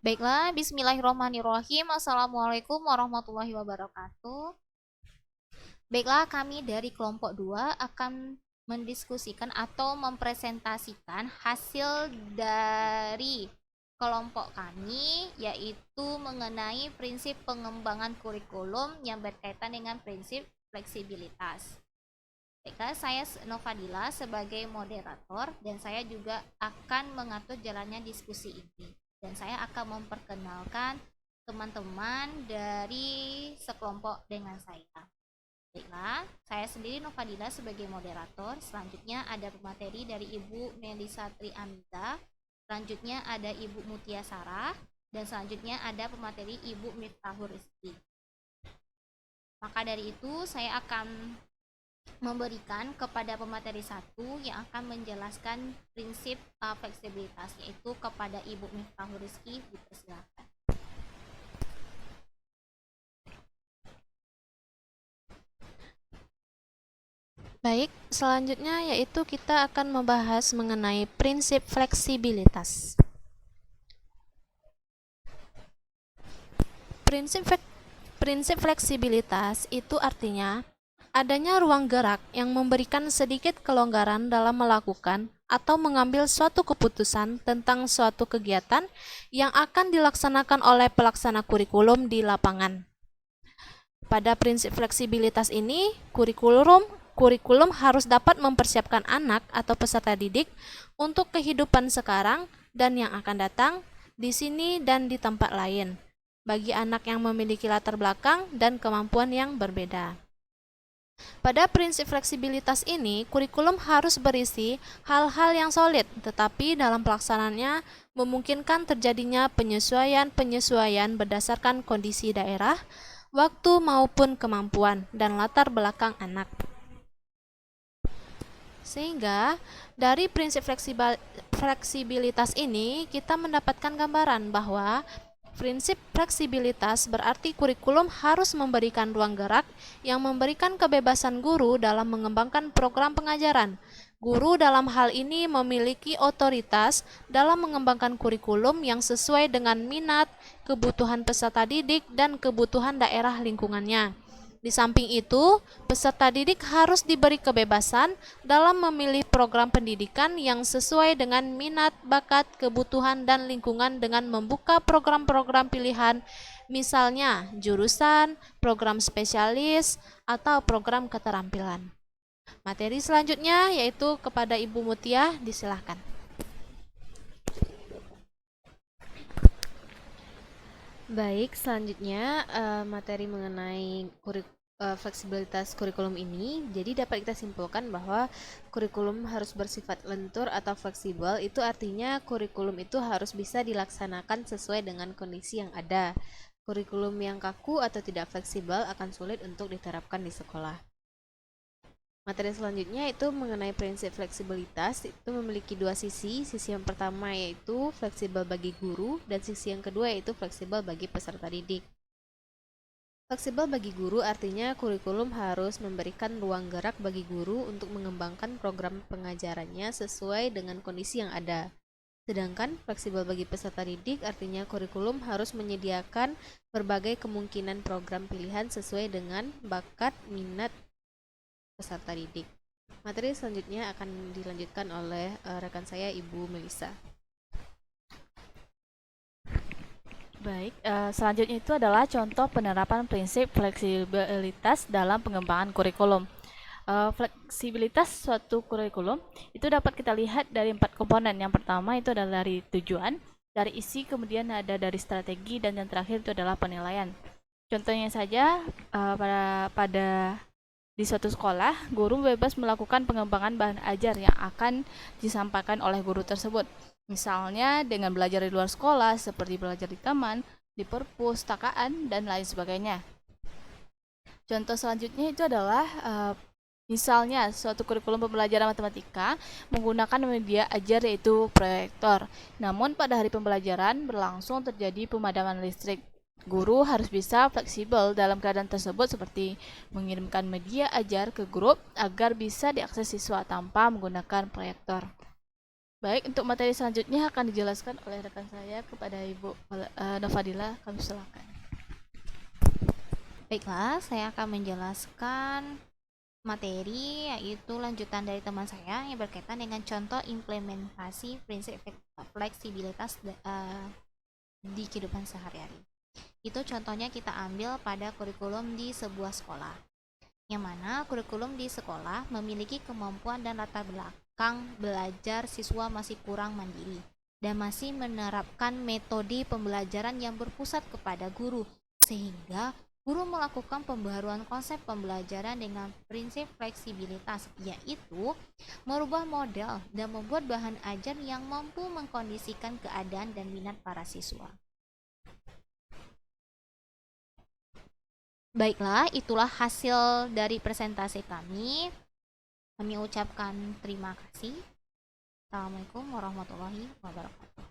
Baiklah, bismillahirrahmanirrahim. Assalamualaikum warahmatullahi wabarakatuh. Baiklah, kami dari kelompok 2 akan mendiskusikan atau mempresentasikan hasil dari kelompok kami, yaitu mengenai prinsip pengembangan kurikulum yang berkaitan dengan prinsip fleksibilitas. Baiklah, saya Novadila sebagai moderator dan saya juga akan mengatur jalannya diskusi ini. Dan saya akan memperkenalkan teman-teman dari sekelompok dengan saya. Baiklah, saya sendiri Novadila sebagai moderator. Selanjutnya ada pemateri dari Ibu Melisa Triamiza. Selanjutnya ada Ibu Mutia Sarah. Dan selanjutnya ada pemateri Ibu Miftahur Rizki. Maka dari itu saya akan memberikan kepada pemateri 1 yang akan menjelaskan prinsip fleksibilitas, yaitu kepada Ibu Miftahur Rizki. Dipersilakan. Baik, selanjutnya yaitu kita akan membahas mengenai prinsip fleksibilitas. Prinsip fleksibilitas itu artinya adanya ruang gerak yang memberikan sedikit kelonggaran dalam melakukan atau mengambil suatu keputusan tentang suatu kegiatan yang akan dilaksanakan oleh pelaksana kurikulum di lapangan. Pada prinsip fleksibilitas ini, kurikulum harus dapat mempersiapkan anak atau peserta didik untuk kehidupan sekarang dan yang akan datang di sini dan di tempat lain, bagi anak yang memiliki latar belakang dan kemampuan yang berbeda. Pada prinsip fleksibilitas ini, kurikulum harus berisi hal-hal yang solid, tetapi dalam pelaksanaannya memungkinkan terjadinya penyesuaian-penyesuaian berdasarkan kondisi daerah, waktu maupun kemampuan, dan latar belakang anak. Sehingga dari prinsip fleksibilitas ini kita mendapatkan gambaran bahwa prinsip fleksibilitas berarti kurikulum harus memberikan ruang gerak yang memberikan kebebasan guru dalam mengembangkan program pengajaran. Guru dalam hal ini memiliki otoritas dalam mengembangkan kurikulum yang sesuai dengan minat, kebutuhan peserta didik, dan kebutuhan daerah lingkungannya. Di samping itu, peserta didik harus diberi kebebasan dalam memilih program pendidikan yang sesuai dengan minat, bakat, kebutuhan, dan lingkungan dengan membuka program-program pilihan, misalnya jurusan, program spesialis, atau program keterampilan. Materi selanjutnya yaitu kepada Ibu Mutia, disilahkan. Baik, selanjutnya materi mengenai fleksibilitas kurikulum ini. Jadi dapat kita simpulkan bahwa kurikulum harus bersifat lentur atau fleksibel. Itu artinya kurikulum itu harus bisa dilaksanakan sesuai dengan kondisi yang ada. Kurikulum yang kaku atau tidak fleksibel akan sulit untuk diterapkan di sekolah. Materi selanjutnya itu mengenai prinsip fleksibilitas. Itu memiliki dua sisi. Sisi yang pertama yaitu fleksibel bagi guru, dan sisi yang kedua yaitu fleksibel bagi peserta didik. Fleksibel bagi guru artinya kurikulum harus memberikan ruang gerak bagi guru untuk mengembangkan program pengajarannya sesuai dengan kondisi yang ada. Sedangkan fleksibel bagi peserta didik artinya kurikulum harus menyediakan berbagai kemungkinan program pilihan sesuai dengan bakat, minat peserta didik. Materi selanjutnya akan dilanjutkan oleh rekan saya, Ibu Melisa. Baik, selanjutnya itu adalah contoh penerapan prinsip fleksibilitas dalam pengembangan kurikulum. Fleksibilitas suatu kurikulum itu dapat kita lihat dari 4 komponen. Yang pertama itu adalah dari tujuan, dari isi, kemudian ada dari strategi, dan yang terakhir itu adalah penilaian. Contohnya saja, pada di suatu sekolah, guru bebas melakukan pengembangan bahan ajar yang akan disampaikan oleh guru tersebut. Misalnya dengan belajar di luar sekolah, seperti belajar di taman, di perpustakaan, dan lain sebagainya. Contoh selanjutnya itu adalah misalnya suatu kurikulum pembelajaran matematika menggunakan media ajar yaitu proyektor. Namun pada hari pembelajaran berlangsung terjadi pemadaman listrik. Guru harus bisa fleksibel dalam keadaan tersebut seperti mengirimkan media ajar ke grup agar bisa diakses siswa tanpa menggunakan proyektor. Baik, untuk materi selanjutnya akan dijelaskan oleh rekan saya kepada Ibu Nafadila. Kami silakan. Baiklah, saya akan menjelaskan materi, yaitu lanjutan dari teman saya yang berkaitan dengan contoh implementasi prinsip fleksibilitas di kehidupan sehari-hari. Itu contohnya kita ambil pada kurikulum di sebuah sekolah, yang mana kurikulum di sekolah memiliki kemampuan dan latar belakang belajar siswa masih kurang mandiri dan masih menerapkan metode pembelajaran yang berpusat kepada guru, sehingga guru melakukan pembaharuan konsep pembelajaran dengan prinsip fleksibilitas, yaitu merubah model dan membuat bahan ajar yang mampu mengkondisikan keadaan dan minat para siswa. Baiklah, itulah hasil dari presentasi kami. Kami ucapkan terima kasih. Assalamualaikum warahmatullahi wabarakatuh.